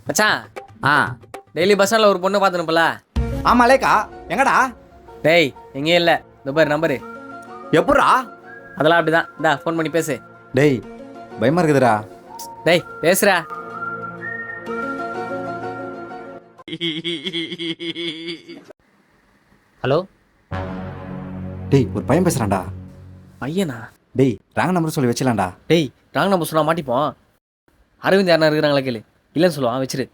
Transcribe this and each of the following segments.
மச்சான் ஆ daily bus ஸ்டாண்டில் ஒரு பொண்ணு பார்த்துனுப்பல. ஆமாம் லேக்கா எங்கடா டேய் எங்கேயும் இல்லை. இந்த பாரு நம்பரு. எப்பட்றா? அதெல்லாம் அப்படிதான். இந்தா ஃபோன் பண்ணி பேசு. டேய் பயமா இருக்குதுடா. டேய் பேசுறா. ஹலோ டேய் ஒரு பையன் பேசுறான்டா. பையனா? டேய் ராங் நம்பர் சொல்லி வச்சலாம்டா. டேய் ராங் நம்பர் சொன்னா மாட்டிப்போம். அரவிந்த் யாருனா இருக்கிறாங்களா கேளு. இல்லைன்னு சொல்லுவான், வச்சிரு.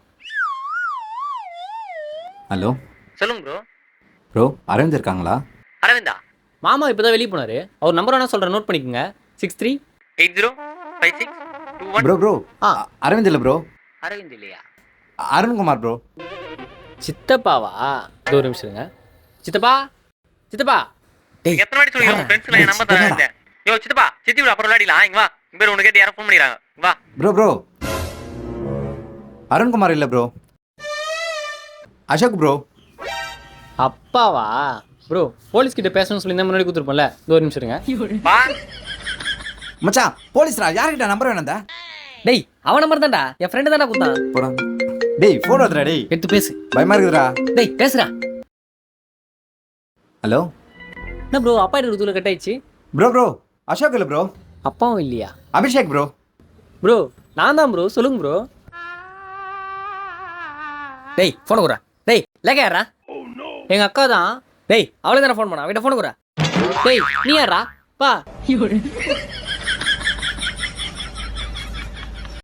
ஹலோ சொல்லுங்க ப்ரோ. ப்ரோ அரவிந்த் இருக்காங்களா? அரவிந்தா மாமா இப்போ தான் வெளியே போனார். அவர் நம்பர் வேணா சொல்கிறேன், நோட் பண்ணிக்கோங்க. 63805621. ப்ரோ ப்ரோ ஆ. அரவிந்த் இல்லை ப்ரோ, அரவிந்த் இல்லையா? அருண்குமார் ப்ரோ. சித்தப்பாவா? இதோ ஒரு நிமிஷம் இருங்க. சித்தப்பா சித்தப்பா. டேய் எத்தனை வாட்டி சொல்லி உங்க ஃப்ரெண்ட்ஸ்ல என் நம்பர் தரேன். யோ சித்தப்பா சித்தி விட அப்புறம் விளையாடலாம். இங்க வா, இங்க பேர் உனக்கு கேட்டு யாரும் ஃபோன் பண்ணிடுறாங்க. வா. ப்ரோ ப்ரோ அருண்குமார் இல்லை ப்ரோ, அசோக் ப்ரோ. அப்பாவா? ப்ரோ போலீஸ் கிட்ட பேசணும்னு சொல்லி முன்னாடி கொடுத்துருப்போம்ல. இதோ ஒரு நிமிஷம் இருங்க. வா. மச்சான் போலீஸ்ரா, யார்கிட்ட நம்பர் வேணாம்டா? டேய் அவன் நம்பர் தான்டா. என் ஃப்ரெண்டு தான்டா கொடுத்தான். போடா. டேய் ஃபோன் வருதுடா. டேய் எடுத்து பேசு. பயமா இருக்குதுடா. டேய் பேசுறா. ஹலோ என்ன ப்ரோ அப்பா கிட்ட கொடுத்துல கட் ஆயிடுச்சு? ப்ரோ ப்ரோ அசோக் இல்லை ப்ரோ, அப்பாவும் இல்லையா? அபிஷேக் ப்ரோ. ப்ரோ நான் தான் ப்ரோ, சொல்லுங்க ப்ரோ. டேய் ஃபோன் குறா. டேய் லேக்கா யாரா? எங்கள் அக்கா தான். டேய் அவளே தானே ஃபோன் பண்ணா. அவகிட்ட ஃபோன் குறா. டேய் நீ யாரா? பா